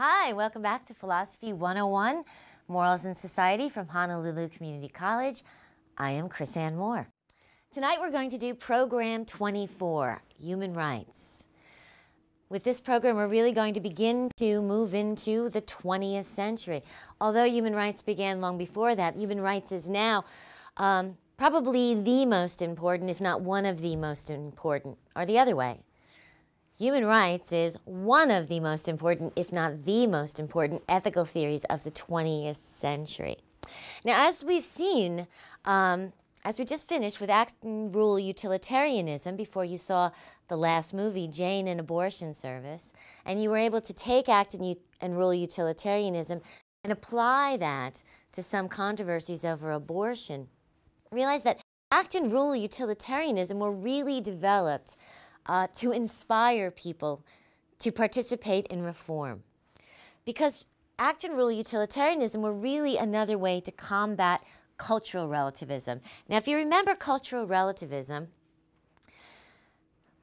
Hi, welcome back to Philosophy 101, Morals in Society from Honolulu Community College. I am Chris Ann Moore. Tonight we're going to do Program 24, Human Rights. With this program, we're really going to begin to move into the 20th century. Although human rights began long before that, human rights is now probably the most important, if not one of the most important, or the other way. Human rights is one of the most important, if not the most important, ethical theories of the 20th century. Now, as we've seen, as we just finished with Acton Rule utilitarianism, before you saw the last movie, Jane and Abortion Service, and you were able to take Acton Rule utilitarianism and apply that to some controversies over abortion, realize that Acton Rule utilitarianism were really developed to inspire people to participate in reform. Because Acton Rule utilitarianism were really another way to combat cultural relativism. Now, if you remember cultural relativism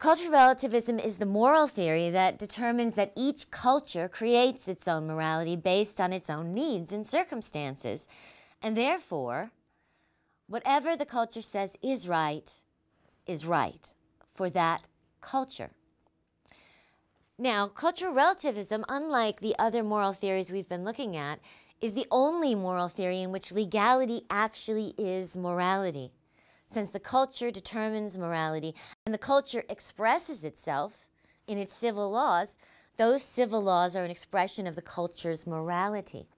is the moral theory that determines that each culture creates its own morality based on its own needs and circumstances. And therefore, whatever the culture says is right for that culture. Now, cultural relativism, unlike the other moral theories we've been looking at, is the only moral theory in which legality actually is morality. Since the culture determines morality and the culture expresses itself in its civil laws, those civil laws are an expression of the culture's morality.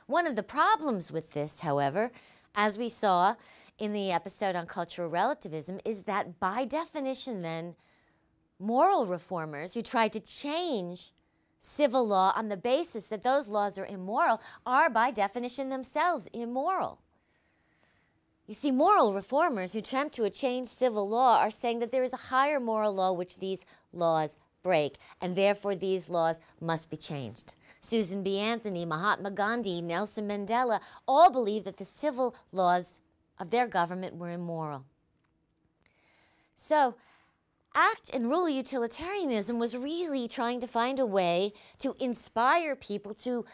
One of the problems with this, however, as we saw in the episode on cultural relativism, is that by definition then, moral reformers who try to change civil law on the basis that those laws are immoral are by definition themselves immoral. You see, moral reformers who attempt to change civil law are saying that there is a higher moral law which these laws break, and therefore these laws must be changed. Susan B. Anthony, Mahatma Gandhi, Nelson Mandela all believed that the civil laws of their government were immoral. So, Acton Rule utilitarianism was really trying to find a way to inspire people to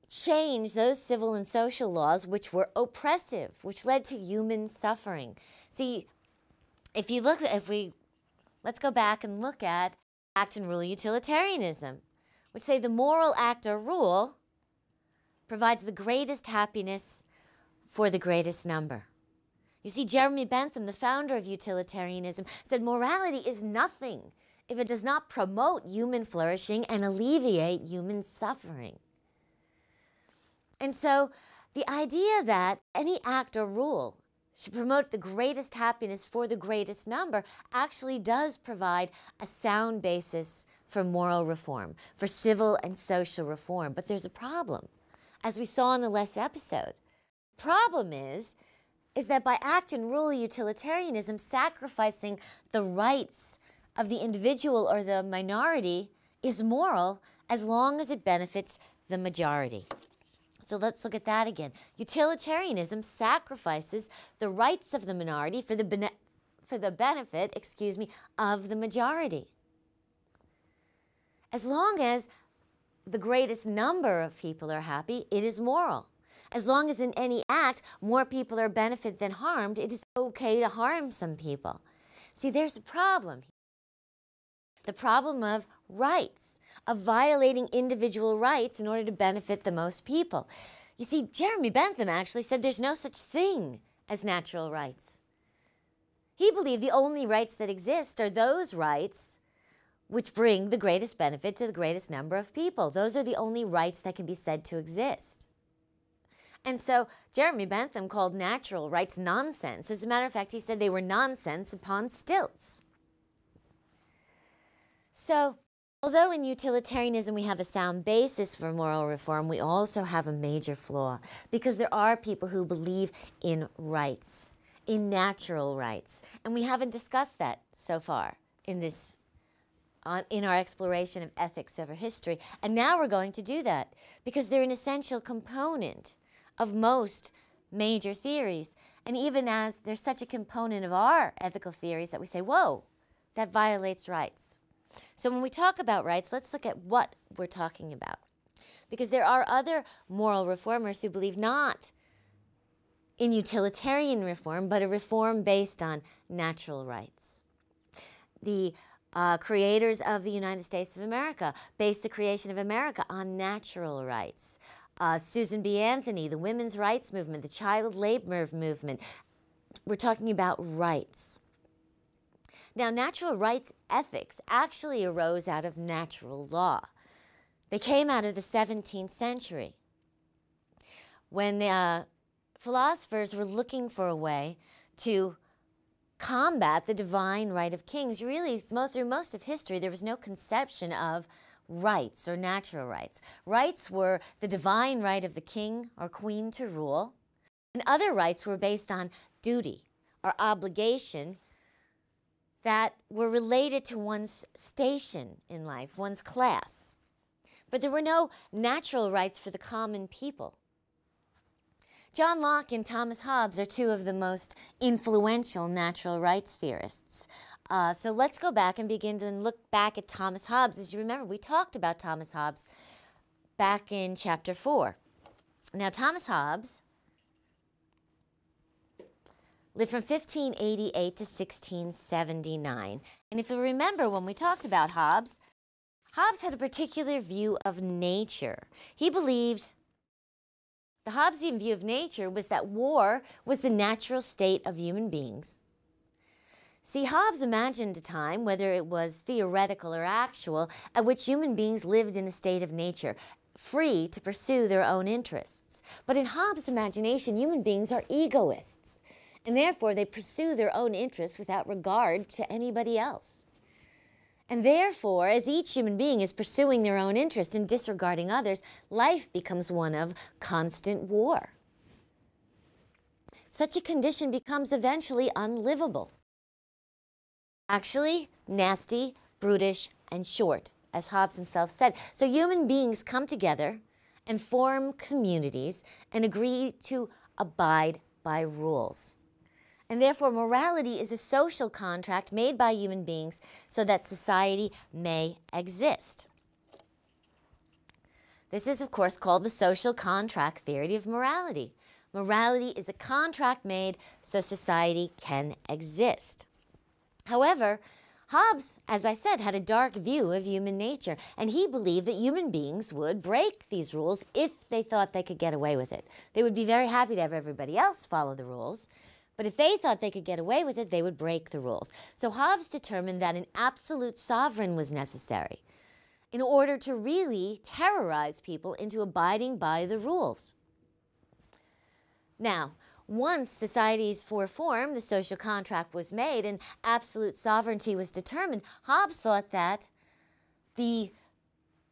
change those civil and social laws which were oppressive, which led to human suffering. See, let's go back and look at Acton Rule utilitarianism, which say the moral act or rule provides the greatest happiness for the greatest number. You see, Jeremy Bentham, the founder of utilitarianism, said morality is nothing if it does not promote human flourishing and alleviate human suffering. And so the idea that any act or rule should promote the greatest happiness for the greatest number actually does provide a sound basis for moral reform, for civil and social reform. But there's a problem, as we saw in the last episode. The problem is that by Acton Rule utilitarianism, sacrificing the rights of the individual or the minority is moral as long as it benefits the majority. So let's look at that again. Utilitarianism sacrifices the rights of the minority for the benefit, of the majority. As long as the greatest number of people are happy, it is moral. As long as in any act more people are benefited than harmed, it is okay to harm some people. See, there's a problem here. The problem of rights, of violating individual rights in order to benefit the most people. You see, Jeremy Bentham actually said there's no such thing as natural rights. He believed the only rights that exist are those rights which bring the greatest benefit to the greatest number of people. Those are the only rights that can be said to exist. And so Jeremy Bentham called natural rights nonsense. As a matter of fact, he said they were nonsense upon stilts. So, although in utilitarianism we have a sound basis for moral reform, we also have a major flaw, because there are people who believe in rights, in natural rights. And we haven't discussed that so far in our exploration of ethics over history. And now we're going to do that, because they're an essential component of most major theories. And even as there's such a component of our ethical theories that we say, whoa, that violates rights. So when we talk about rights, let's look at what we're talking about. Because there are other moral reformers who believe not in utilitarian reform, but a reform based on natural rights. The creators of the United States of America based the creation of America on natural rights. Susan B. Anthony, the women's rights movement, the child labor movement. We're talking about rights. Now, natural rights ethics actually arose out of natural law. They came out of the 17th century when philosophers were looking for a way to combat the divine right of kings. Really, through most of history, there was no conception of rights or natural rights. Rights were the divine right of the king or queen to rule, and other rights were based on duty or obligation that were related to one's station in life, one's class. But there were no natural rights for the common people. John Locke and Thomas Hobbes are two of the most influential natural rights theorists. So let's go back and begin to look back at Thomas Hobbes. As you remember, we talked about Thomas Hobbes back in chapter 4. Now, Thomas Hobbes lived from 1588 to 1679. And if you remember when we talked about Hobbes, Hobbes had a particular view of nature. He believed the Hobbesian view of nature was that war was the natural state of human beings. See, Hobbes imagined a time, whether it was theoretical or actual, at which human beings lived in a state of nature, free to pursue their own interests. But in Hobbes' imagination, human beings are egoists, and therefore they pursue their own interests without regard to anybody else. And therefore, as each human being is pursuing their own interest and disregarding others, life becomes one of constant war. Such a condition becomes eventually unlivable. Actually, nasty, brutish, and short, as Hobbes himself said. So human beings come together and form communities and agree to abide by rules. And therefore, morality is a social contract made by human beings so that society may exist. This is, of course, called the social contract theory of morality. Morality is a contract made so society can exist. However, Hobbes, as I said, had a dark view of human nature, and he believed that human beings would break these rules if they thought they could get away with it. They would be very happy to have everybody else follow the rules, but if they thought they could get away with it, they would break the rules. So Hobbes determined that an absolute sovereign was necessary in order to really terrorize people into abiding by the rules. Now, once societies were formed, the social contract was made, and absolute sovereignty was determined, Hobbes thought that the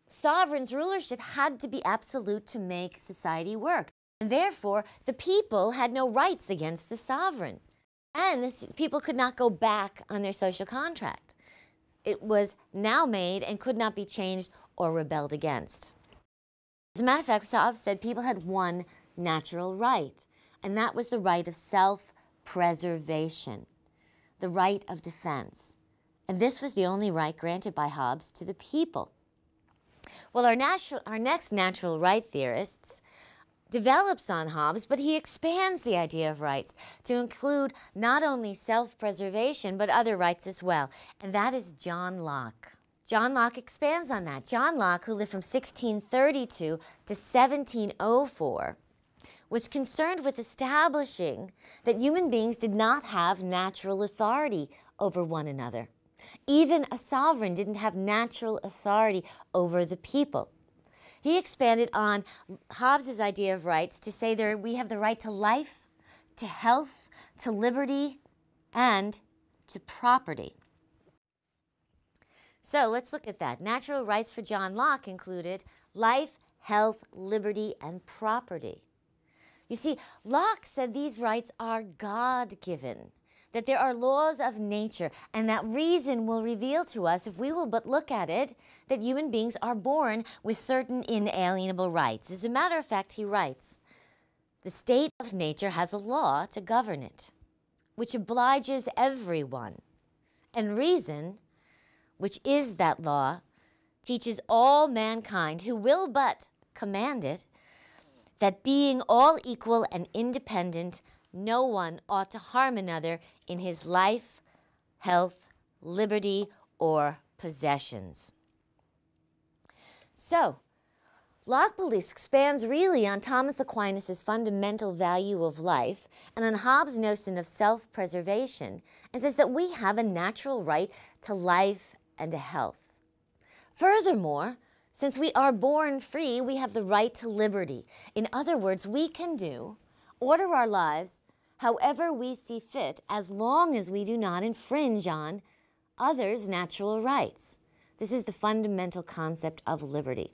sovereign's rulership had to be absolute to make society work. And therefore, the people had no rights against the sovereign. And the people could not go back on their social contract. It was now made and could not be changed or rebelled against. As a matter of fact, Hobbes said people had one natural right, and that was the right of self-preservation, the right of defense. And this was the only right granted by Hobbes to the people. Well, our next natural right theorists develops on Hobbes, but he expands the idea of rights to include not only self-preservation, but other rights as well, and that is John Locke. John Locke expands on that. John Locke, who lived from 1632 to 1704, was concerned with establishing that human beings did not have natural authority over one another. Even a sovereign didn't have natural authority over the people. He expanded on Hobbes' idea of rights to say we have the right to life, to health, to liberty, and to property. So let's look at that. Natural rights for John Locke included life, health, liberty, and property. You see, Locke said these rights are God-given, that there are laws of nature, and that reason will reveal to us, if we will but look at it, that human beings are born with certain inalienable rights. As a matter of fact, he writes, the state of nature has a law to govern it, which obliges everyone, and reason, which is that law, teaches all mankind who will but command it, that being all equal and independent, no one ought to harm another in his life, health, liberty, or possessions. So, Locke expands really on Thomas Aquinas' fundamental value of life and on Hobbes' notion of self-preservation, and says that we have a natural right to life and to health. Furthermore, since we are born free, we have the right to liberty. In other words, we can order our lives however we see fit, as long as we do not infringe on others' natural rights. This is the fundamental concept of liberty.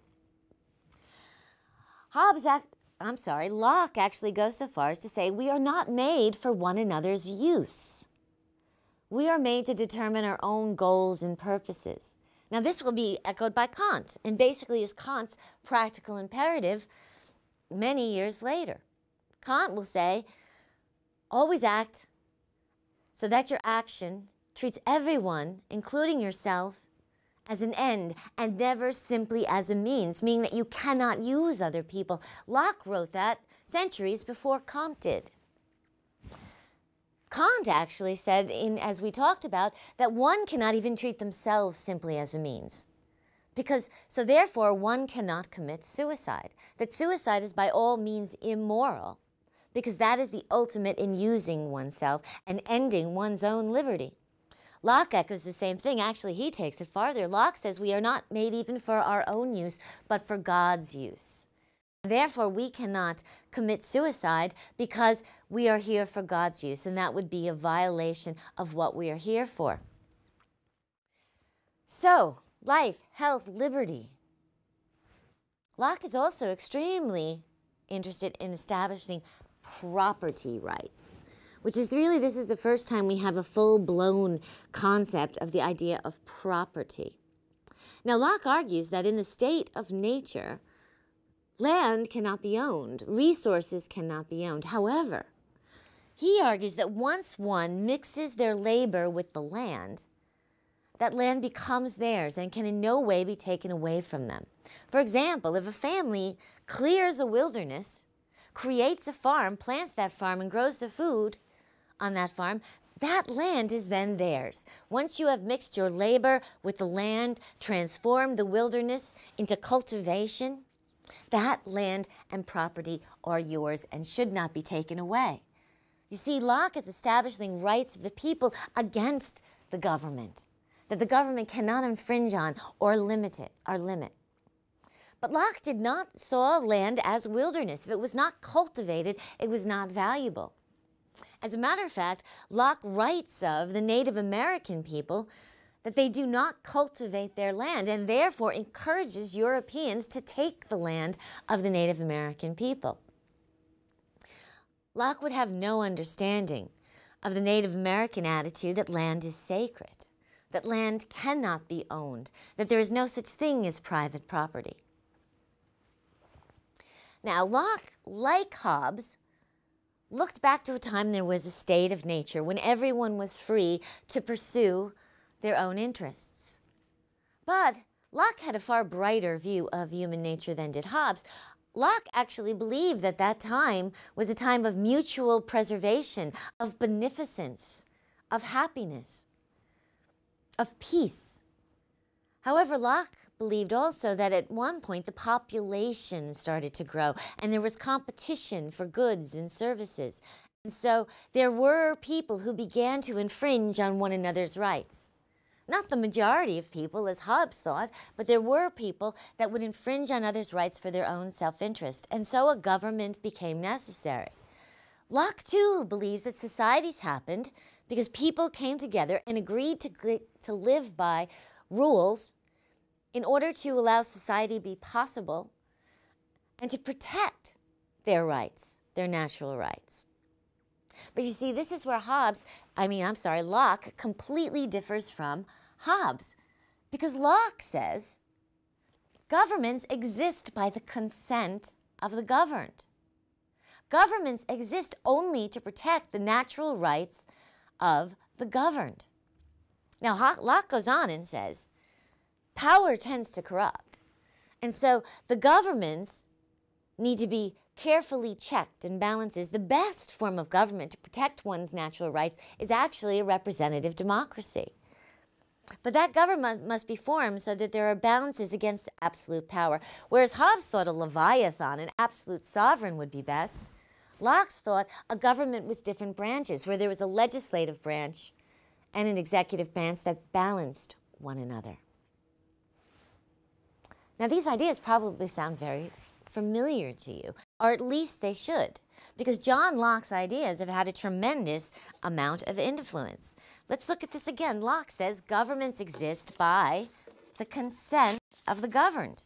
Locke actually goes so far as to say we are not made for one another's use. We are made to determine our own goals and purposes. Now, this will be echoed by Kant, and basically is Kant's practical imperative many years later. Kant will say, always act so that your action treats everyone, including yourself, as an end and never simply as a means, meaning that you cannot use other people. Locke wrote that centuries before Kant did. Kant actually said, as we talked about, that one cannot even treat themselves simply as a means. So therefore, one cannot commit suicide. That suicide is by all means immoral, because that is the ultimate in using oneself and ending one's own liberty. Locke echoes the same thing. Actually, he takes it farther. Locke says we are not made even for our own use, but for God's use. Therefore, we cannot commit suicide because we are here for God's use, and that would be a violation of what we are here for. So, life, health, liberty. Locke is also extremely interested in establishing property rights, which is really, this is the first time we have a full-blown concept of the idea of property. Now, Locke argues that in the state of nature, land cannot be owned, resources cannot be owned. However, he argues that once one mixes their labor with the land, that land becomes theirs and can in no way be taken away from them. For example, if a family clears a wilderness, creates a farm, plants that farm, and grows the food on that farm, that land is then theirs. Once you have mixed your labor with the land, transformed the wilderness into cultivation, that land and property are yours and should not be taken away. You see, Locke is establishing rights of the people against the government, that the government cannot infringe on or limit. But Locke did not saw land as wilderness. If it was not cultivated, it was not valuable. As a matter of fact, Locke writes of the Native American people that they do not cultivate their land and therefore encourages Europeans to take the land of the Native American people. Locke would have no understanding of the Native American attitude that land is sacred, that land cannot be owned, that there is no such thing as private property. Now, Locke, like Hobbes, looked back to a time there was a state of nature when everyone was free to pursue their own interests. But Locke had a far brighter view of human nature than did Hobbes. Locke actually believed that that time was a time of mutual preservation, of beneficence, of happiness, of peace. However, Locke believed also that at one point the population started to grow and there was competition for goods and services. And so there were people who began to infringe on one another's rights. Not the majority of people, as Hobbes thought, but there were people that would infringe on others' rights for their own self-interest, and so a government became necessary. Locke, too, believes that societies happened because people came together and agreed to live by rules in order to allow society to be possible and to protect their rights, their natural rights. But you see, this is where Locke completely differs from Hobbes, because Locke says governments exist by the consent of the governed. Governments exist only to protect the natural rights of the governed. Now, Locke goes on and says, power tends to corrupt. And so the governments need to be carefully checked and balances. The best form of government to protect one's natural rights is actually a representative democracy. But that government must be formed so that there are balances against absolute power. Whereas Hobbes thought a leviathan, an absolute sovereign, would be best, Locke thought a government with different branches, where there was a legislative branch and an executive branch that balanced one another. Now, these ideas probably sound very familiar to you, or at least they should, because John Locke's ideas have had a tremendous amount of influence. Let's look at this again. Locke says governments exist by the consent of the governed.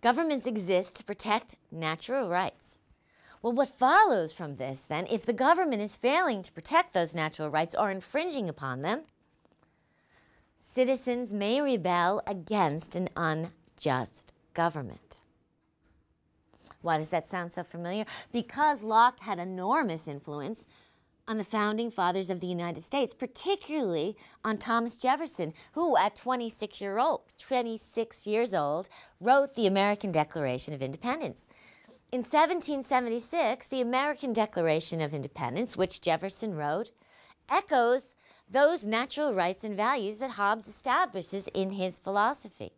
Governments exist to protect natural rights. Well, what follows from this, then, if the government is failing to protect those natural rights or infringing upon them, citizens may rebel against an unjust government. Why does that sound so familiar? Because Locke had enormous influence on the founding fathers of the United States, particularly on Thomas Jefferson, who at 26 years old, wrote the American Declaration of Independence. In 1776, the American Declaration of Independence, which Jefferson wrote, echoes those natural rights and values that Hobbes establishes in his philosophy.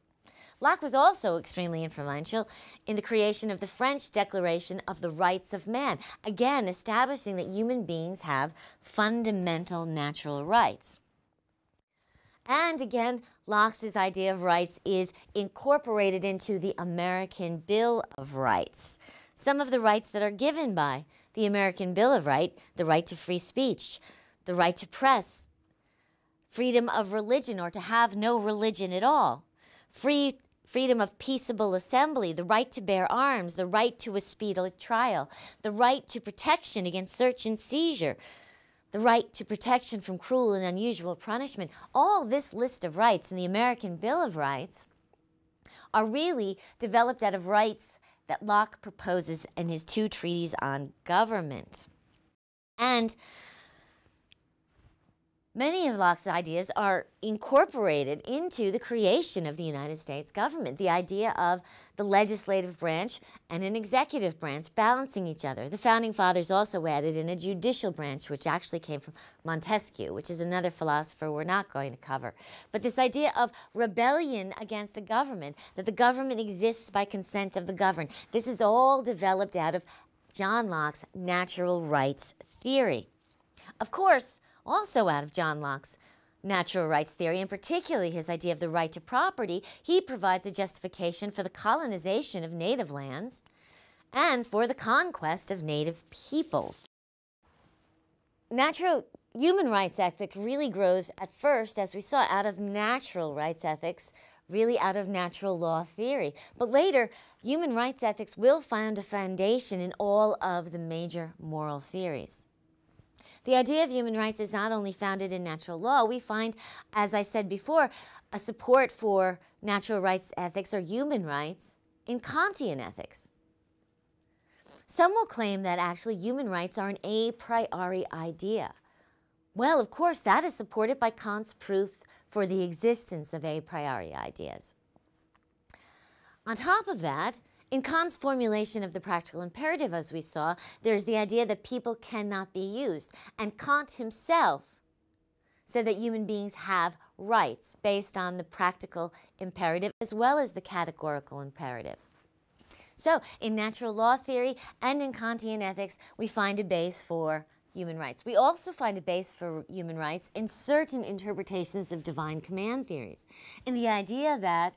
Locke was also extremely influential in the creation of the French Declaration of the Rights of Man, again establishing that human beings have fundamental natural rights. And again, Locke's idea of rights is incorporated into the American Bill of Rights. Some of the rights that are given by the American Bill of Rights, the right to free speech, the right to press, freedom of religion or to have no religion at all, freedom of peaceable assembly, the right to bear arms, the right to a speedy trial, the right to protection against search and seizure, the right to protection from cruel and unusual punishment. All this list of rights in the American Bill of Rights are really developed out of rights that Locke proposes in his two treatises on government. And many of Locke's ideas are incorporated into the creation of the United States government, the idea of the legislative branch and an executive branch balancing each other. The Founding Fathers also added in a judicial branch, which actually came from Montesquieu, which is another philosopher we're not going to cover. But this idea of rebellion against a government, that the government exists by consent of the governed, this is all developed out of John Locke's natural rights theory. Of course, also out of John Locke's natural rights theory, and particularly his idea of the right to property, he provides a justification for the colonization of native lands and for the conquest of native peoples. Natural human rights ethic really grows at first, as we saw, out of natural rights ethics, really out of natural law theory. But later, human rights ethics will find a foundation in all of the major moral theories. The idea of human rights is not only founded in natural law. We find, as I said before, a support for natural rights ethics or human rights in Kantian ethics. Some will claim that actually human rights are an a priori idea. Well, of course, that is supported by Kant's proof for the existence of a priori ideas. On top of that, in Kant's formulation of the practical imperative, as we saw, there's the idea that people cannot be used. And Kant himself said that human beings have rights based on the practical imperative as well as the categorical imperative. So in natural law theory and in Kantian ethics, we find a base for human rights. We also find a base for human rights in certain interpretations of divine command theories, in the idea that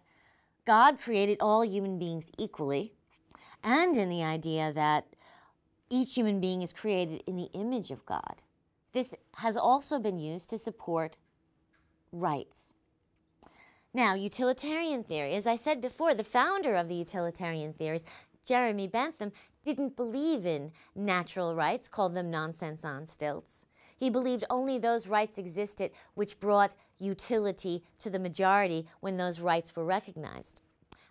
God created all human beings equally, and in the idea that each human being is created in the image of God. This has also been used to support rights. Now, utilitarian theory, as I said before, the founder of the utilitarian theories, Jeremy Bentham, didn't believe in natural rights, called them nonsense on stilts. He believed only those rights existed which brought utility to the majority when those rights were recognized.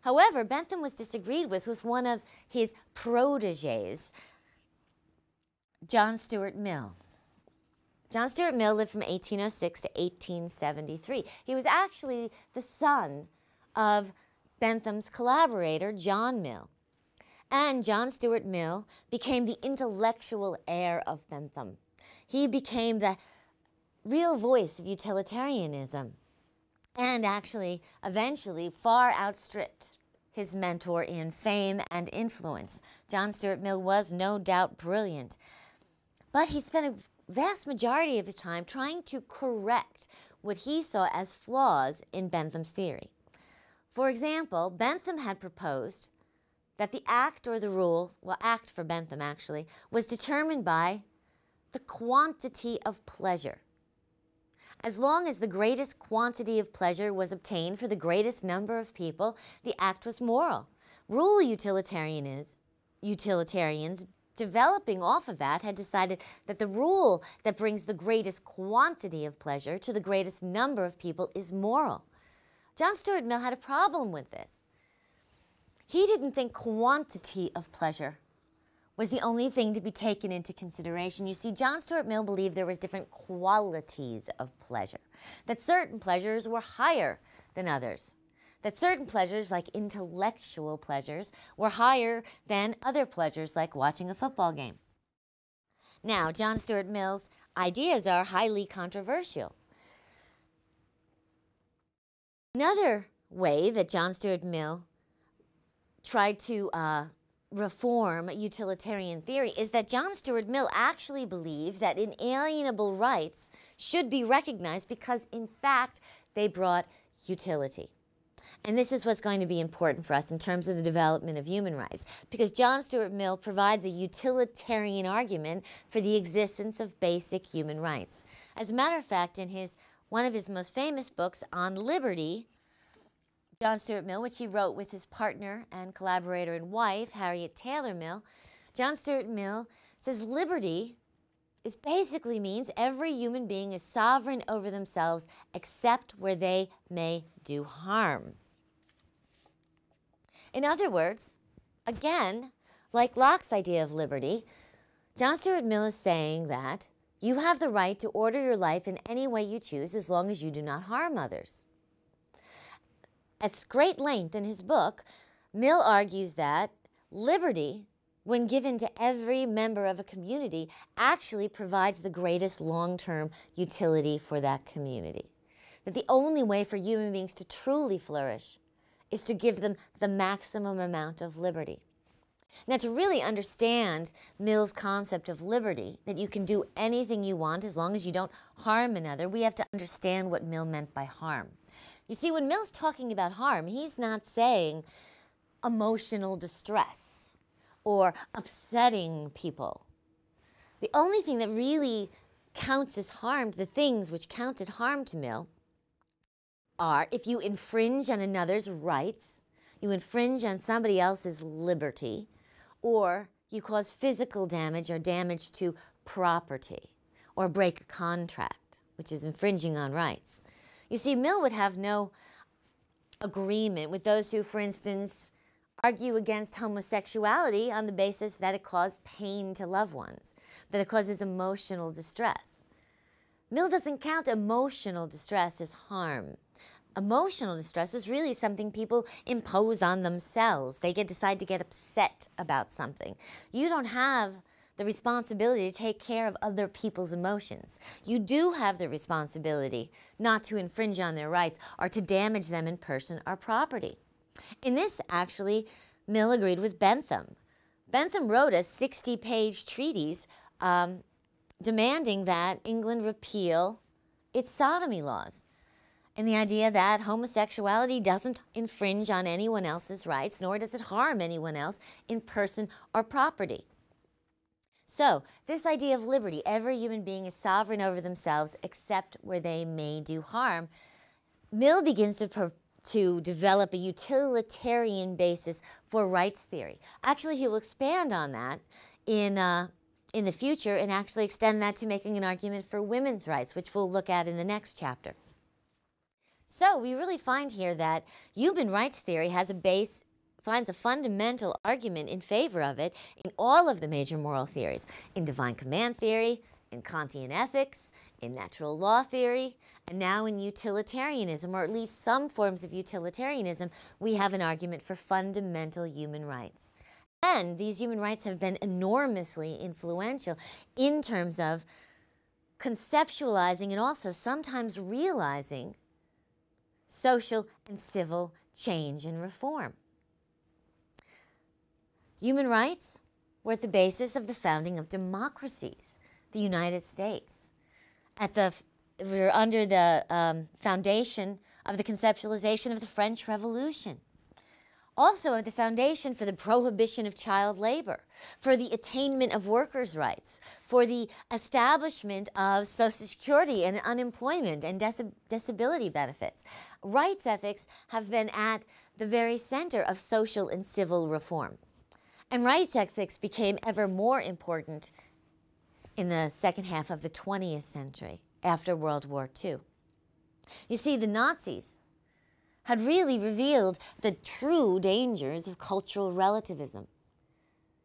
However, Bentham was disagreed with one of his protégés, John Stuart Mill. John Stuart Mill lived from 1806 to 1873. He was actually the son of Bentham's collaborator, John Mill. And John Stuart Mill became the intellectual heir of Bentham. He became the real voice of utilitarianism and actually eventually far outstripped his mentor in fame and influence. John Stuart Mill was no doubt brilliant, but he spent a vast majority of his time trying to correct what he saw as flaws in Bentham's theory. For example, Bentham had proposed that the act or the rule, well, act for Bentham actually, was determined by the quantity of pleasure. As long as the greatest quantity of pleasure was obtained for the greatest number of people, the act was moral. Rule utilitarians developing off of that had decided that the rule that brings the greatest quantity of pleasure to the greatest number of people is moral. John Stuart Mill had a problem with this. He didn't think quantity of pleasure was the only thing to be taken into consideration. You see, John Stuart Mill believed there was different qualities of pleasure, that certain pleasures were higher than others, that certain pleasures, like intellectual pleasures, were higher than other pleasures, like watching a football game. Now, John Stuart Mill's ideas are highly controversial. Another way that John Stuart Mill tried to reform utilitarian theory is that John Stuart Mill actually believes that inalienable rights should be recognized because, in fact, they brought utility. And this is what's going to be important for us in terms of the development of human rights, because John Stuart Mill provides a utilitarian argument for the existence of basic human rights. As a matter of fact, in one of his most famous books on liberty, John Stuart Mill, which he wrote with his partner and collaborator and wife, Harriet Taylor Mill, John Stuart Mill says liberty basically means every human being is sovereign over themselves except where they may do harm. In other words, again, like Locke's idea of liberty, John Stuart Mill is saying that you have the right to order your life in any way you choose as long as you do not harm others. At great length in his book, Mill argues that liberty, when given to every member of a community, actually provides the greatest long-term utility for that community. That the only way for human beings to truly flourish is to give them the maximum amount of liberty. Now, to really understand Mill's concept of liberty, that you can do anything you want as long as you don't harm another, we have to understand what Mill meant by harm. You see, when Mill's talking about harm, he's not saying emotional distress or upsetting people. The only thing that really counts as harm, the things which counted harm to Mill, are if you infringe on another's rights, you infringe on somebody else's liberty, or you cause physical damage or damage to property, or break a contract, which is infringing on rights. You see, Mill would have no agreement with those who, for instance, argue against homosexuality on the basis that it caused pain to loved ones, that it causes emotional distress. Mill doesn't count emotional distress as harm. Emotional distress is really something people impose on themselves. They decide to get upset about something. You don't have the responsibility to take care of other people's emotions. You do have the responsibility not to infringe on their rights or to damage them in person or property. In this, actually, Mill agreed with Bentham. Bentham wrote a 60-page treatise demanding that England repeal its sodomy laws, and the idea that homosexuality doesn't infringe on anyone else's rights, nor does it harm anyone else in person or property. So, this idea of liberty, every human being is sovereign over themselves except where they may do harm, Mill begins to develop a utilitarian basis for rights theory. Actually, he will expand on that in the future and actually extend that to making an argument for women's rights, which we'll look at in the next chapter. So we really find here that human rights theory finds a fundamental argument in favor of it in all of the major moral theories, in divine command theory, in Kantian ethics, in natural law theory, and now in utilitarianism, or at least some forms of utilitarianism, we have an argument for fundamental human rights. And these human rights have been enormously influential in terms of conceptualizing and also sometimes realizing social and civil change and reform. Human rights were at the basis of the founding of democracies, the United States. We were under the foundation of the conceptualization of the French Revolution. Also of the foundation for the prohibition of child labor, for the attainment of workers' rights, for the establishment of Social Security and unemployment and disability benefits. Rights ethics have been at the very center of social and civil reform. And rights ethics became ever more important in the second half of the 20th century, after World War II. You see, the Nazis had really revealed the true dangers of cultural relativism.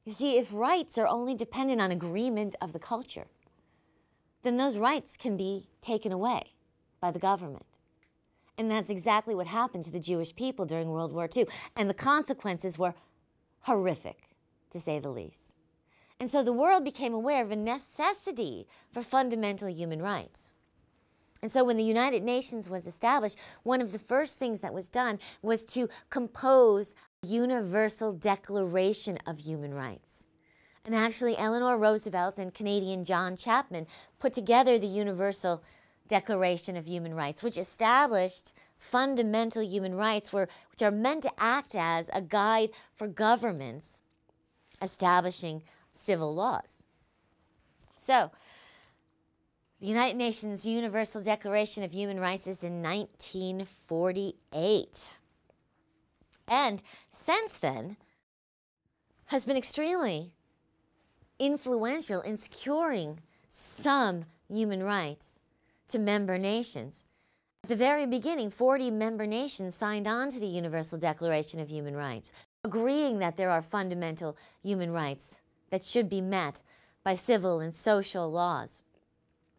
You see, if rights are only dependent on agreement of the culture, then those rights can be taken away by the government. And that's exactly what happened to the Jewish people during World War II. And the consequences were horrific, to say the least. And so the world became aware of a necessity for fundamental human rights. And so when the United Nations was established, one of the first things that was done was to compose a universal declaration of human rights. And actually, Eleanor Roosevelt and Canadian John Chapman put together the Universal Declaration of Human Rights, which established fundamental human rights which are meant to act as a guide for governments establishing civil laws. So, the United Nations Universal Declaration of Human Rights is in 1948. And since then, has been extremely influential in securing some human rights to member nations. At the very beginning, 40 member nations signed on to the Universal Declaration of Human Rights, agreeing that there are fundamental human rights that should be met by civil and social laws.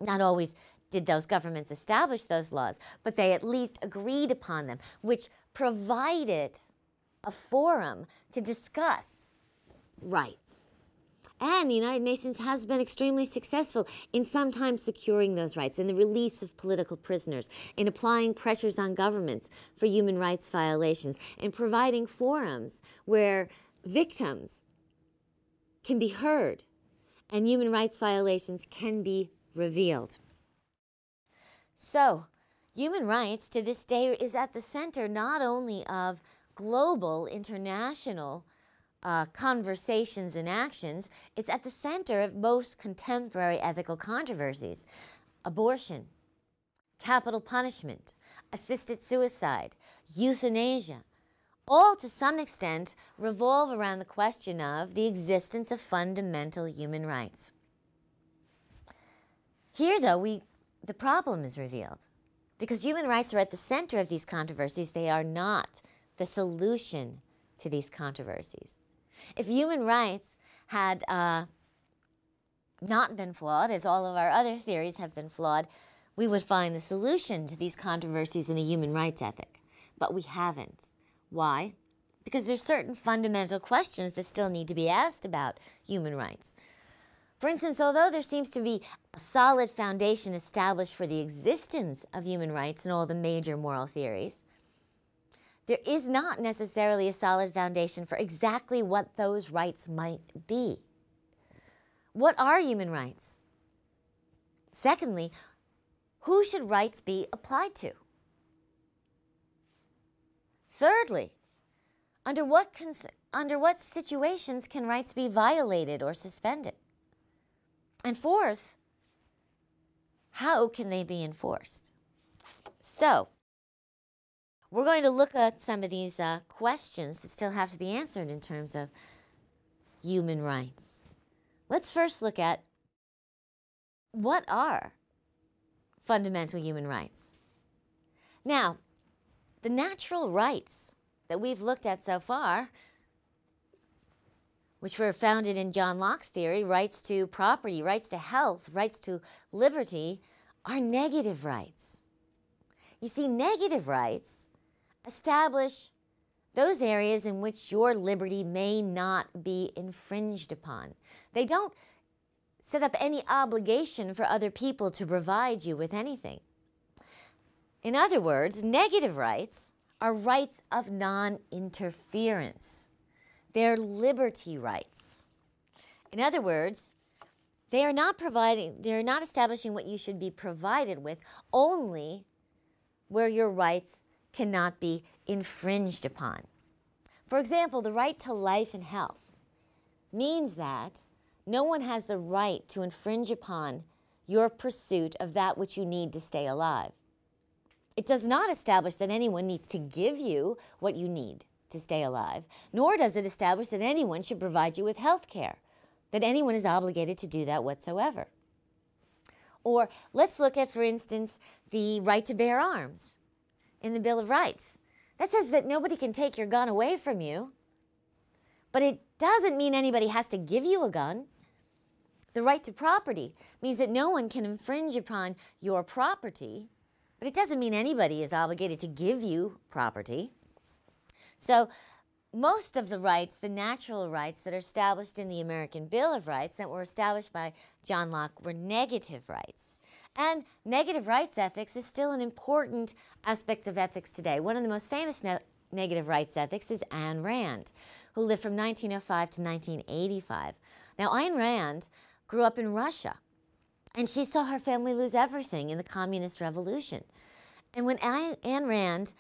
Not always did those governments establish those laws, but they at least agreed upon them, which provided a forum to discuss rights. And the United Nations has been extremely successful in sometimes securing those rights, in the release of political prisoners, in applying pressures on governments for human rights violations, in providing forums where victims can be heard and human rights violations can be revealed. So, human rights to this day is at the center not only of global, international conversations and actions, it's at the center of most contemporary ethical controversies. Abortion, capital punishment, assisted suicide, euthanasia, all to some extent revolve around the question of the existence of fundamental human rights. Here, though, the problem is revealed. Because human rights are at the center of these controversies, they are not the solution to these controversies. If human rights had not been flawed, as all of our other theories have been flawed, we would find the solution to these controversies in a human rights ethic. But we haven't. Why? Because there's certain fundamental questions that still need to be asked about human rights. For instance, although there seems to be a solid foundation established for the existence of human rights in all the major moral theories, there is not necessarily a solid foundation for exactly what those rights might be. What are human rights? Secondly, who should rights be applied to? Thirdly, under what situations can rights be violated or suspended? And fourth, how can they be enforced? So, we're going to look at some of these questions that still have to be answered in terms of human rights. Let's first look at what are fundamental human rights. Now, the natural rights that we've looked at so far which were founded in John Locke's theory, rights to property, rights to health, rights to liberty, are negative rights. You see, negative rights establish those areas in which your liberty may not be infringed upon. They don't set up any obligation for other people to provide you with anything. In other words, negative rights are rights of non-interference. They're liberty rights. In other words, they are not establishing what you should be provided with, only where your rights cannot be infringed upon. For example, the right to life and health means that no one has the right to infringe upon your pursuit of that which you need to stay alive. It does not establish that anyone needs to give you what you need to stay alive, nor does it establish that anyone should provide you with health care, that anyone is obligated to do that whatsoever. Or let's look at, for instance, the right to bear arms in the Bill of Rights. That says that nobody can take your gun away from you, but it doesn't mean anybody has to give you a gun. The right to property means that no one can infringe upon your property, but it doesn't mean anybody is obligated to give you property. So most of the rights, the natural rights that are established in the American Bill of Rights that were established by John Locke were negative rights. And negative rights ethics is still an important aspect of ethics today. One of the most famous negative rights ethics is Ayn Rand, who lived from 1905 to 1985. Now, Ayn Rand grew up in Russia, and she saw her family lose everything in the Communist Revolution. And when Ayn Rand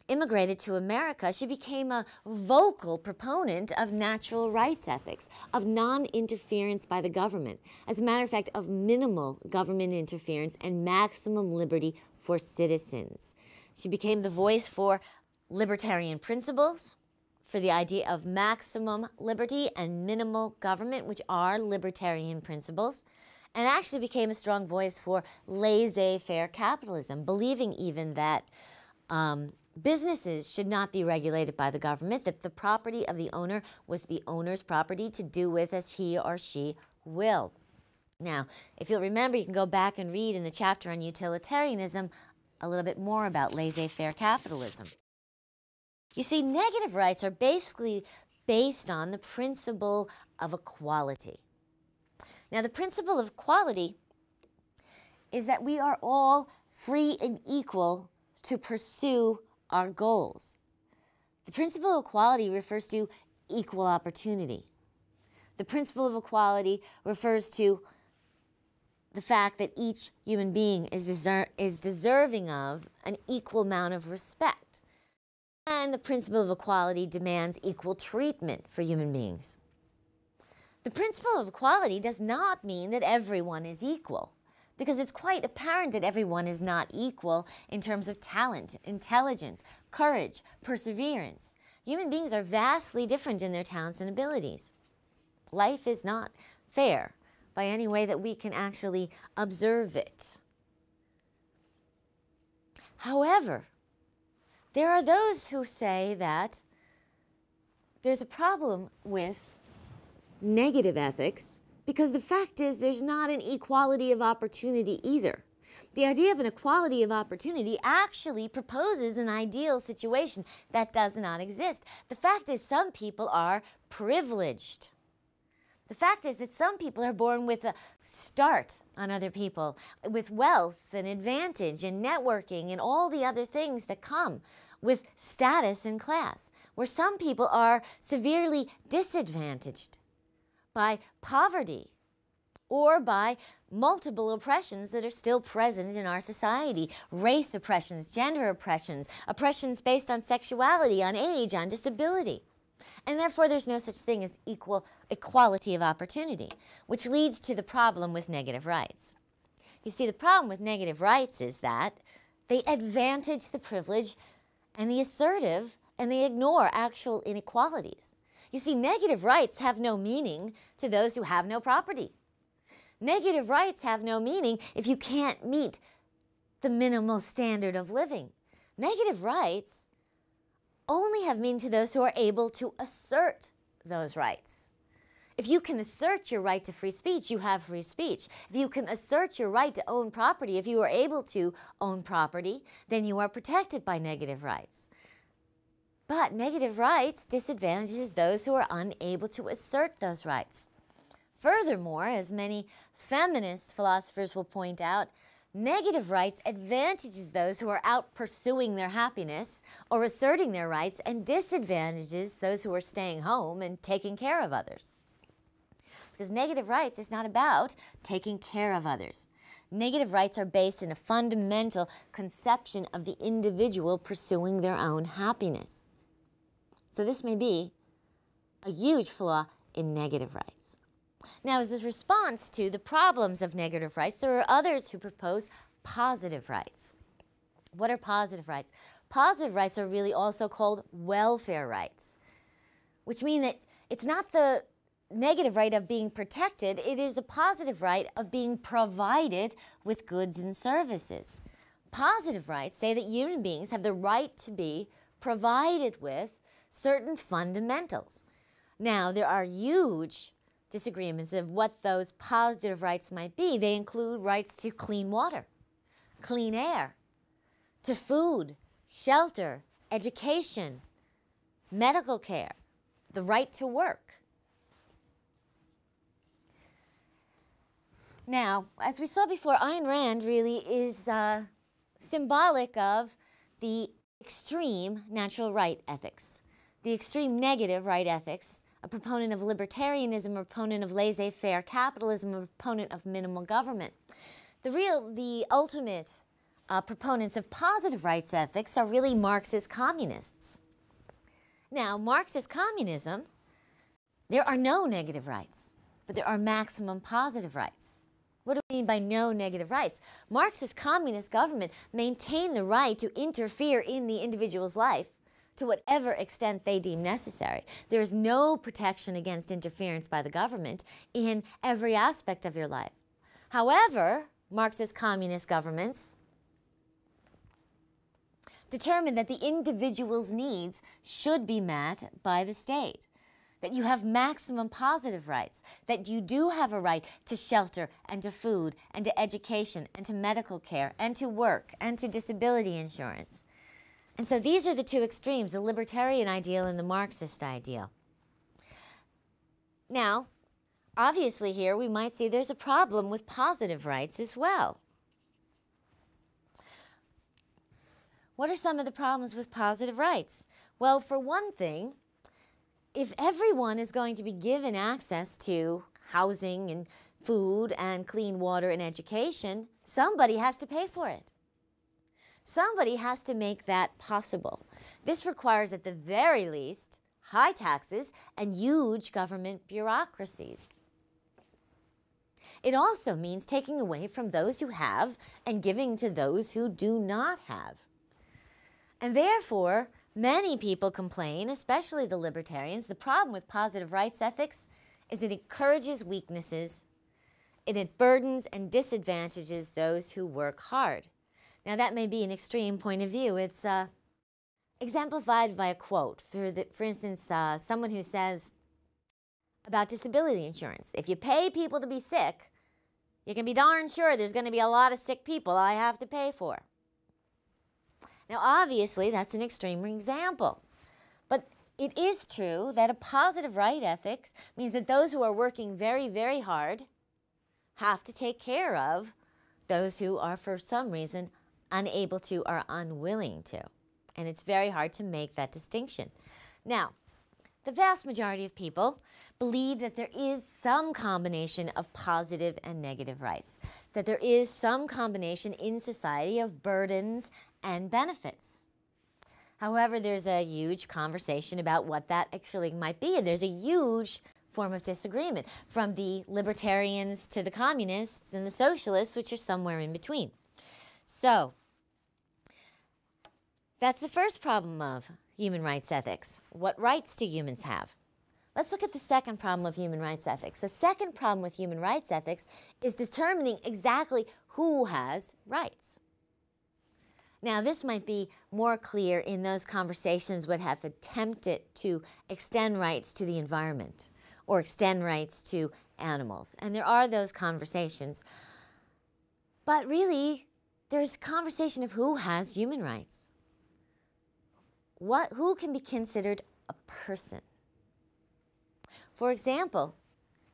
immigrated to America, she became a vocal proponent of natural rights ethics, of non-interference by the government. As a matter of fact, of minimal government interference and maximum liberty for citizens. She became the voice for libertarian principles, for the idea of maximum liberty and minimal government, which are libertarian principles, and actually became a strong voice for laissez-faire capitalism, believing even that businesses should not be regulated by the government, that the property of the owner was the owner's property to do with as he or she will. Now, if you'll remember, you can go back and read in the chapter on utilitarianism a little bit more about laissez-faire capitalism. You see, negative rights are basically based on the principle of equality. Now, the principle of equality is that we are all free and equal to pursue our goals. The principle of equality refers to equal opportunity. The principle of equality refers to the fact that each human being is deserving of an equal amount of respect. And the principle of equality demands equal treatment for human beings. The principle of equality does not mean that everyone is equal, because it's quite apparent that everyone is not equal in terms of talent, intelligence, courage, perseverance. Human beings are vastly different in their talents and abilities. Life is not fair by any way that we can actually observe it. However, there are those who say that there's a problem with negative ethics because the fact is there's not an equality of opportunity either. The idea of an equality of opportunity actually proposes an ideal situation that does not exist. The fact is some people are privileged. The fact is that some people are born with a start on other people, with wealth and advantage and networking and all the other things that come with status and class, where some people are severely disadvantaged by poverty or by multiple oppressions that are still present in our society. Race oppressions, gender oppressions, oppressions based on sexuality, on age, on disability. And therefore there's no such thing as equality of opportunity, which leads to the problem with negative rights. You see, the problem with negative rights is that they advantage the privileged and the assertive, and they ignore actual inequalities. You see, negative rights have no meaning to those who have no property. Negative rights have no meaning if you can't meet the minimal standard of living. Negative rights only have meaning to those who are able to assert those rights. If you can assert your right to free speech, you have free speech. If you can assert your right to own property, if you are able to own property, then you are protected by negative rights. But negative rights disadvantages those who are unable to assert those rights. Furthermore, as many feminist philosophers will point out, negative rights advantages those who are out pursuing their happiness or asserting their rights, and disadvantages those who are staying home and taking care of others. Because negative rights is not about taking care of others. Negative rights are based in a fundamental conception of the individual pursuing their own happiness. So this may be a huge flaw in negative rights. Now, as a response to the problems of negative rights, there are others who propose positive rights. What are positive rights? Positive rights are really also called welfare rights, which mean that it's not the negative right of being protected, it is a positive right of being provided with goods and services. Positive rights say that human beings have the right to be provided with certain fundamentals. Now, there are huge disagreements of what those positive rights might be. They include rights to clean water, clean air, to food, shelter, education, medical care, the right to work. Now, as we saw before, Ayn Rand really is symbolic of the extreme natural right ethics, the extreme negative right ethics, a proponent of libertarianism, a proponent of laissez-faire capitalism, a proponent of minimal government. The ultimate proponents of positive rights ethics are really Marxist communists. Now, Marxist communism, there are no negative rights, but there are maximum positive rights. What do we mean by no negative rights? Marxist communist government maintain the right to interfere in the individual's life to whatever extent they deem necessary. There is no protection against interference by the government in every aspect of your life. However, Marxist communist governments determine that the individual's needs should be met by the state, that you have maximum positive rights, that you do have a right to shelter and to food and to education and to medical care and to work and to disability insurance. And so these are the two extremes, the libertarian ideal and the Marxist ideal. Now, obviously here we might see there's a problem with positive rights as well. What are some of the problems with positive rights? Well, for one thing, if everyone is going to be given access to housing and food and clean water and education, somebody has to pay for it. Somebody has to make that possible. This requires, at the very least, high taxes and huge government bureaucracies. It also means taking away from those who have and giving to those who do not have. And therefore, many people complain, especially the libertarians, the problem with positive rights ethics is it encourages weaknesses, it burdens and disadvantages those who work hard. Now, that may be an extreme point of view. It's exemplified by a quote. For instance, someone who says about disability insurance, if you pay people to be sick, you can be darn sure there's going to be a lot of sick people I have to pay for. Now, obviously, that's an extreme example. But it is true that a positive right ethics means that those who are working very, very hard have to take care of those who are, for some reason, unable to or unwilling to. And it's very hard to make that distinction. Now, the vast majority of people believe that there is some combination of positive and negative rights, that there is some combination in society of burdens and benefits. However, there's a huge conversation about what that actually might be, and there's a huge form of disagreement, from the libertarians to the communists and the socialists, which are somewhere in between. So, that's the first problem of human rights ethics. What rights do humans have? Let's look at the second problem of human rights ethics. The second problem with human rights ethics is determining exactly who has rights. Now, this might be more clear in those conversations that have attempted to extend rights to the environment or extend rights to animals. And there are those conversations. But really, there's a conversation of who has human rights. Who can be considered a person? For example,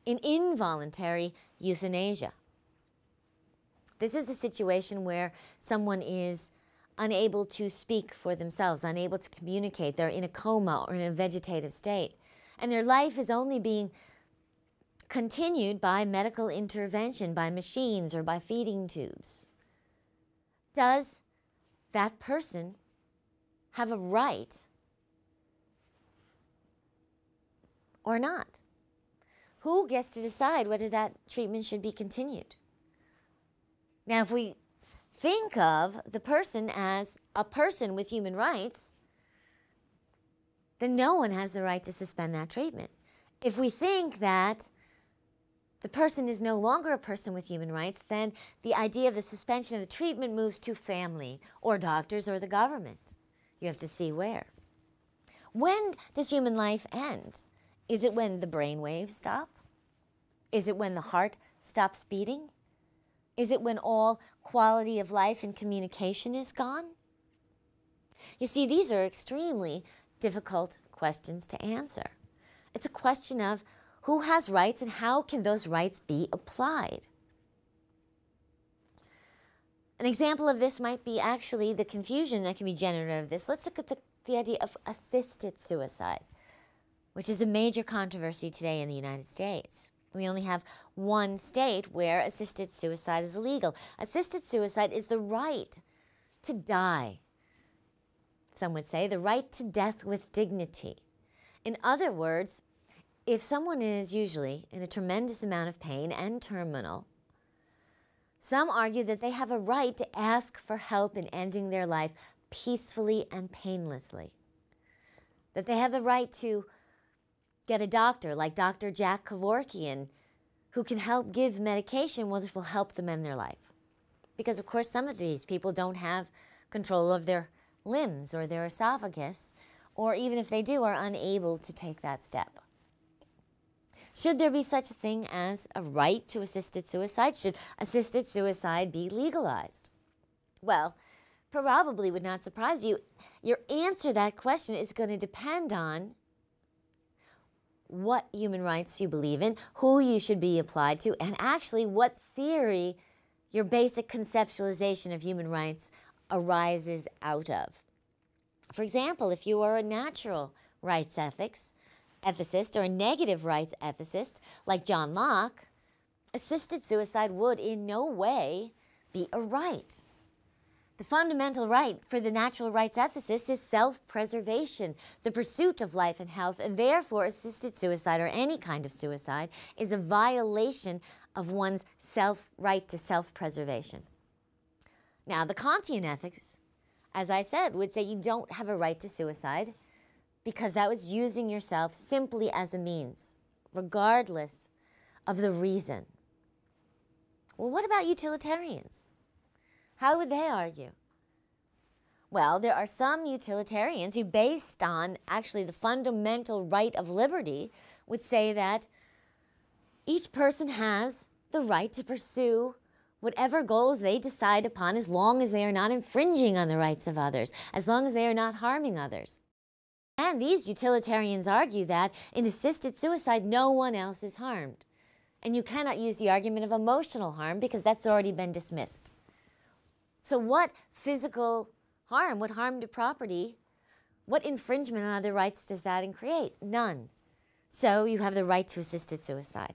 in involuntary euthanasia. This is a situation where someone is unable to speak for themselves, unable to communicate. They're in a coma or in a vegetative state. And their life is only being continued by medical intervention, by machines or by feeding tubes. Does that person have a right or not? Who gets to decide whether that treatment should be continued? Now, if we think of the person as a person with human rights, then no one has the right to suspend that treatment. If we think that the person is no longer a person with human rights, then the idea of the suspension of the treatment moves to family or doctors or the government. You have to see where. When does human life end? Is it when the brain waves stop? Is it when the heart stops beating? Is it when all quality of life and communication is gone? You see, these are extremely difficult questions to answer. It's a question of who has rights and how can those rights be applied? An example of this might be actually the confusion that can be generated out of this. Let's look at the idea of assisted suicide, which is a major controversy today in the United States. We only have one state where assisted suicide is illegal. Assisted suicide is the right to die. Some would say the right to death with dignity. In other words, if someone is usually in a tremendous amount of pain and terminal, some argue that they have a right to ask for help in ending their life peacefully and painlessly. That they have the right to get a doctor like Dr. Jack Kevorkian who can help give medication which will help them end their life. Because, of course, some of these people don't have control of their limbs or their esophagus, or even if they do, are unable to take that step. Should there be such a thing as a right to assisted suicide? Should assisted suicide be legalized? Well, probably would not surprise you. Your answer to that question is going to depend on what human rights you believe in, who you should be applied to, and actually what theory your basic conceptualization of human rights arises out of. For example, if you are a natural rights ethicist or a negative rights ethicist like John Locke, assisted suicide would in no way be a right. The fundamental right for the natural rights ethicist is self-preservation, the pursuit of life and health, and therefore assisted suicide or any kind of suicide is a violation of one's right to self-preservation. Now, the Kantian ethics, as I said, would say you don't have a right to suicide because that was using yourself simply as a means, regardless of the reason. Well, what about utilitarians? How would they argue? Well, there are some utilitarians who, based on actually the fundamental right of liberty, would say that each person has the right to pursue whatever goals they decide upon as long as they are not infringing on the rights of others, as long as they are not harming others. And these utilitarians argue that in assisted suicide, no one else is harmed. And you cannot use the argument of emotional harm because that's already been dismissed. So what physical harm, what harm to property, what infringement on other rights does that create? None. So you have the right to assisted suicide.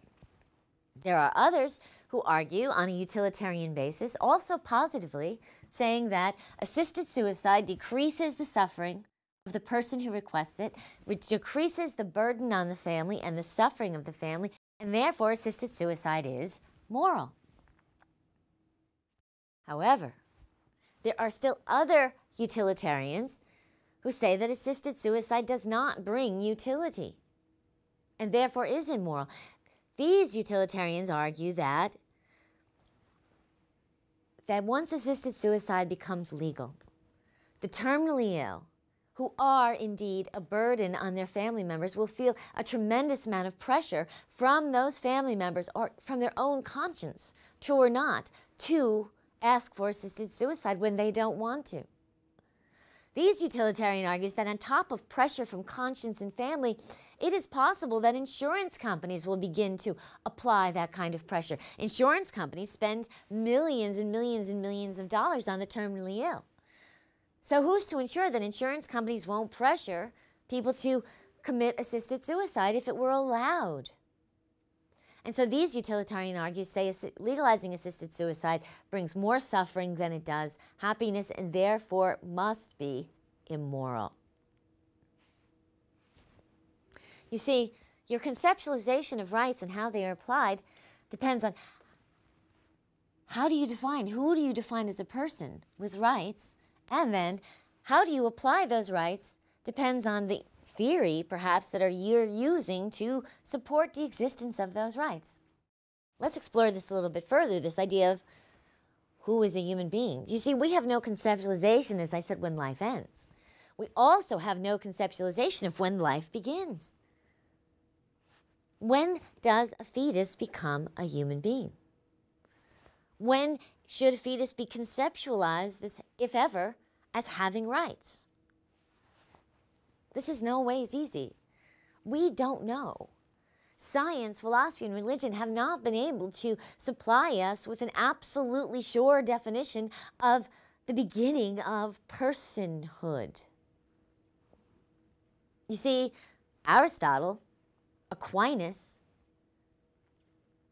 There are others who argue on a utilitarian basis, also positively, saying that assisted suicide decreases the suffering of the person who requests it, which decreases the burden on the family and the suffering of the family, and therefore assisted suicide is moral. However, there are still other utilitarians who say that assisted suicide does not bring utility and therefore is immoral. These utilitarians argue that once assisted suicide becomes legal, the terminally ill, who are indeed a burden on their family members, will feel a tremendous amount of pressure from those family members or from their own conscience, true or not, to ask for assisted suicide when they don't want to. These utilitarian argues that on top of pressure from conscience and family, it is possible that insurance companies will begin to apply that kind of pressure. Insurance companies spend millions and millions and millions of dollars on the terminally ill. So who's to ensure that insurance companies won't pressure people to commit assisted suicide if it were allowed? And so these utilitarian argues say legalizing assisted suicide brings more suffering than it does happiness, and therefore must be immoral. You see, your conceptualization of rights and how they are applied depends on who do you define as a person with rights, and then how do you apply those rights depends on the theory, perhaps, that you're using to support the existence of those rights. Let's explore this a little bit further, this idea of who is a human being. You see, we have no conceptualization, as I said, when life ends. We also have no conceptualization of when life begins. When does a fetus become a human being? When should a fetus be conceptualized, if ever, as having rights? This is no ways easy. We don't know. Science, philosophy, and religion have not been able to supply us with an absolutely sure definition of the beginning of personhood. You see, Aristotle, Aquinas,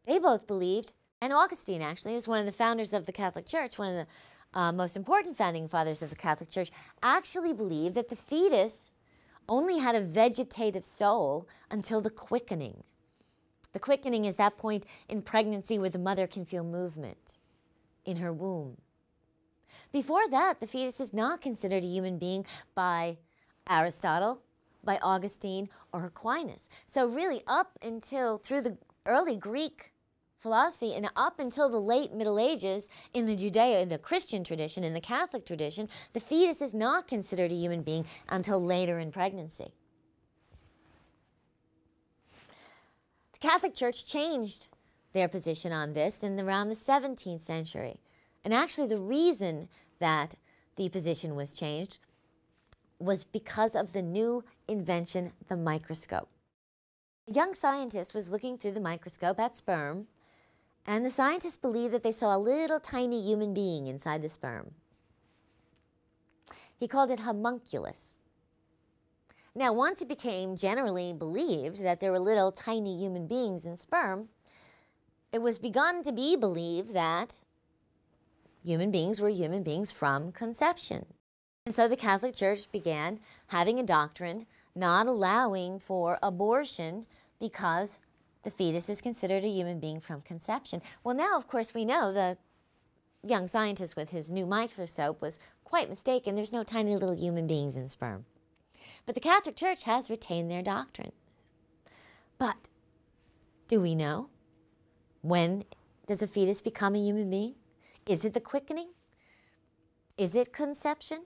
they both believed, and Augustine actually is one of the founders of the Catholic Church, one of the most important founding fathers of the Catholic Church, actually believed that the fetus only had a vegetative soul until the quickening. The quickening is that point in pregnancy where the mother can feel movement in her womb. Before that, the fetus is not considered a human being by Aristotle, by Augustine, or Aquinas. So really up until, through the early Greek philosophy and up until the late Middle Ages in the Christian tradition, in the Catholic tradition, the fetus is not considered a human being until later in pregnancy. The Catholic Church changed their position on this in around the 17th century. And actually the reason that the position was changed was because of the new invention, the microscope. A young scientist was looking through the microscope at sperm, and the scientists believed that they saw a little tiny human being inside the sperm. He called it homunculus. Now, once it became generally believed that there were little tiny human beings in sperm, it was begun to be believed that human beings were human beings from conception. And so the Catholic Church began having a doctrine not allowing for abortion because the fetus is considered a human being from conception. Well, now, of course, we know the young scientist with his new microscope was quite mistaken. There's no tiny little human beings in sperm. But the Catholic Church has retained their doctrine. But do we know? When does a fetus become a human being? Is it the quickening? Is it conception?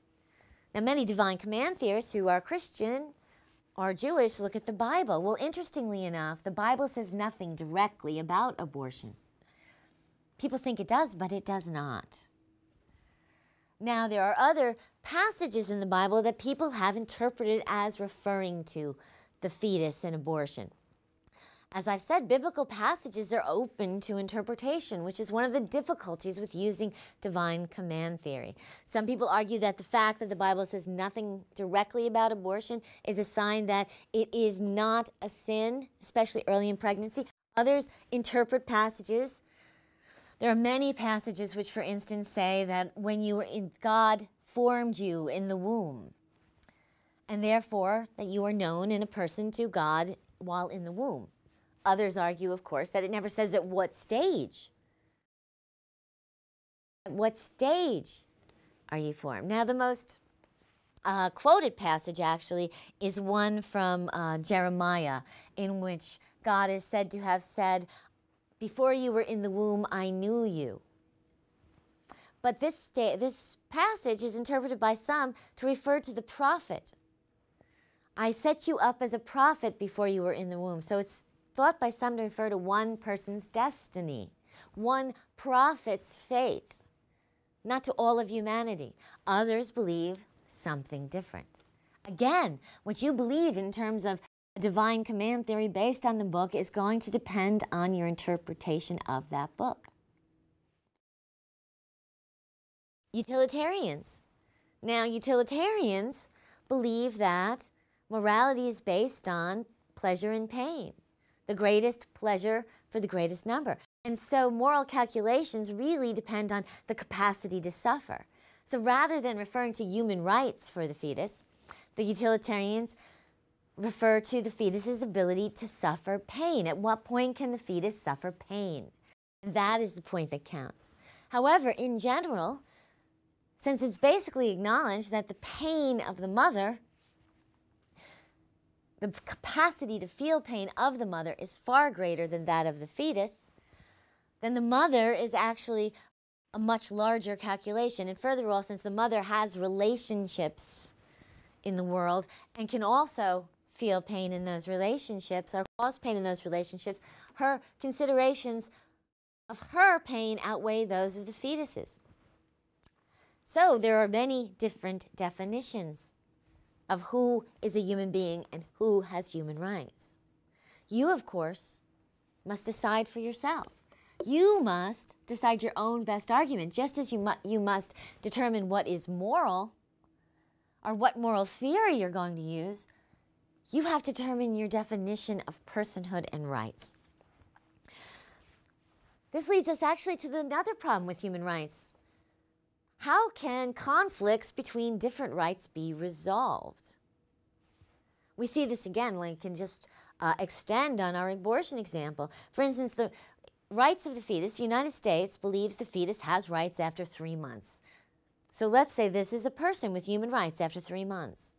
Now, many divine command theorists who are Christian or Jewish look at the Bible. Well, interestingly enough, the Bible says nothing directly about abortion. People think it does, but it does not. Now, there are other passages in the Bible that people have interpreted as referring to the fetus and abortion. As I've said, biblical passages are open to interpretation, which is one of the difficulties with using divine command theory. Some people argue that the fact that the Bible says nothing directly about abortion is a sign that it is not a sin, especially early in pregnancy. Others interpret passages. There are many passages which, for instance, say that when you were in, God formed you in the womb, and therefore that you are known in a person to God while in the womb. Others argue, of course, that it never says at what stage. At what stage are you formed? Now, the most quoted passage, actually, is one from Jeremiah, in which God is said to have said, "Before you were in the womb, I knew you." But this passage is interpreted by some to refer to the prophet. I set you up as a prophet before you were in the womb. So it's thought by some to refer to one person's destiny, one prophet's fate, not to all of humanity. Others believe something different. Again, what you believe in terms of a divine command theory based on the book is going to depend on your interpretation of that book. Utilitarians. Now, utilitarians believe that morality is based on pleasure and pain, the greatest pleasure for the greatest number. And so moral calculations really depend on the capacity to suffer. So rather than referring to human rights for the fetus, the utilitarians refer to the fetus's ability to suffer pain. At what point can the fetus suffer pain? And that is the point that counts. However, in general, since it's basically acknowledged that the pain of the mother, the capacity to feel pain of the mother is far greater than that of the fetus, then the mother is actually a much larger calculation. And furthermore, since the mother has relationships in the world and can also feel pain in those relationships or cause pain in those relationships, her considerations of her pain outweigh those of the fetuses. So there are many different definitions of who is a human being and who has human rights. You, of course, must decide for yourself. You must decide your own best argument, just as you must determine what is moral or what moral theory you're going to use. You have to determine your definition of personhood and rights. This leads us actually to another problem with human rights. How can conflicts between different rights be resolved? We see this again, like can just extend on our abortion example. For instance, the rights of the fetus, the United States believes the fetus has rights after 3 months. So let's say this is a person with human rights after 3 months.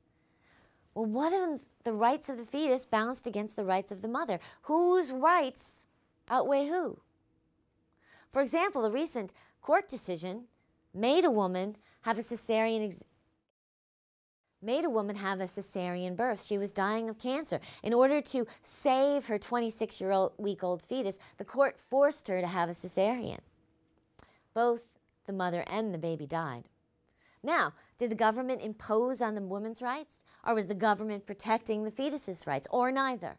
Well, what are the rights of the fetus balanced against the rights of the mother? Whose rights outweigh who? For example, a recent court decision made a woman have a cesarean birth. She was dying of cancer. In order to save her 26-week-old fetus, the court forced her to have a cesarean. Both the mother and the baby died. Now, did the government impose on the woman's rights, or was the government protecting the fetus's rights, or neither?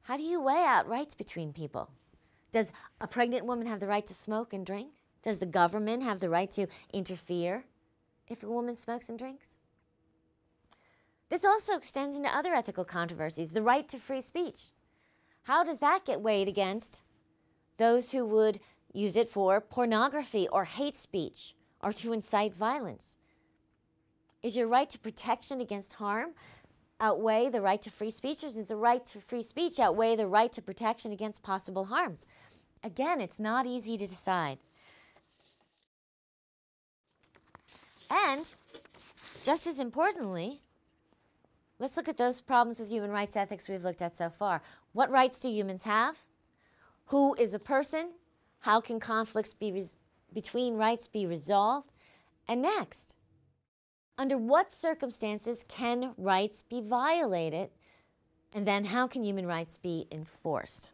How do you weigh out rights between people? Does a pregnant woman have the right to smoke and drink? Does the government have the right to interfere if a woman smokes and drinks? This also extends into other ethical controversies, the right to free speech. How does that get weighed against those who would use it for pornography or hate speech or to incite violence? Is your right to protection against harm outweigh the right to free speech, or does the right to free speech outweigh the right to protection against possible harms? Again, it's not easy to decide. And, just as importantly, let's look at those problems with human rights ethics we've looked at so far. What rights do humans have? Who is a person? How can conflicts between rights be resolved? And next, under what circumstances can rights be violated? And then how can human rights be enforced?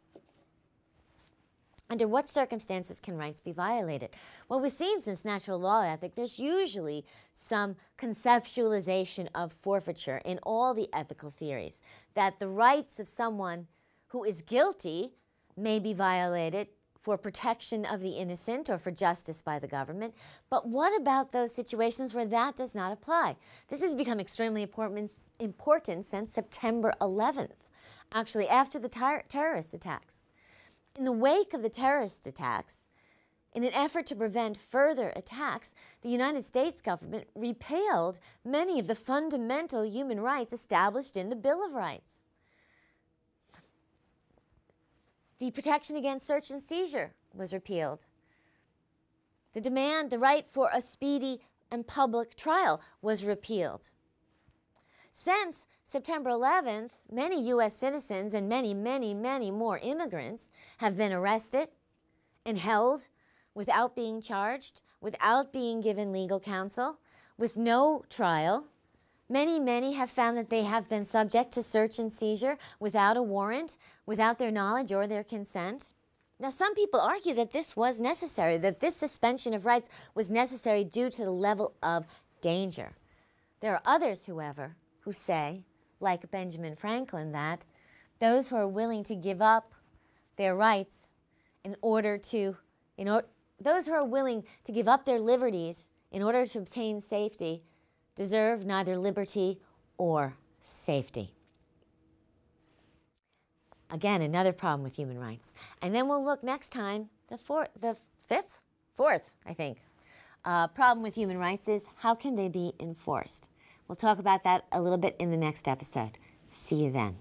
Under what circumstances can rights be violated? Well, we've seen since natural law ethic, there's usually some conceptualization of forfeiture in all the ethical theories, that the rights of someone who is guilty may be violated for protection of the innocent or for justice by the government. But what about those situations where that does not apply? This has become extremely important since September 11th, actually after the terrorist attacks. In the wake of the terrorist attacks, in an effort to prevent further attacks, the United States government repealed many of the fundamental human rights established in the Bill of Rights. The protection against search and seizure was repealed. The right for a speedy and public trial was repealed. Since September 11th, many U.S. citizens and many more immigrants have been arrested and held without being charged, without being given legal counsel, with no trial. Many, many have found that they have been subject to search and seizure without a warrant, without their knowledge or their consent. Now, some people argue that this was necessary, that this suspension of rights was necessary due to the level of danger. There are others, however, who say, like Benjamin Franklin, that those who are willing to give up their rights those who are willing to give up their liberties in order to obtain safety deserve neither liberty or safety. Again, another problem with human rights. And then we'll look next time, the fourth, I think. Problem with human rights is, how can they be enforced? We'll talk about that a little bit in the next episode. See you then.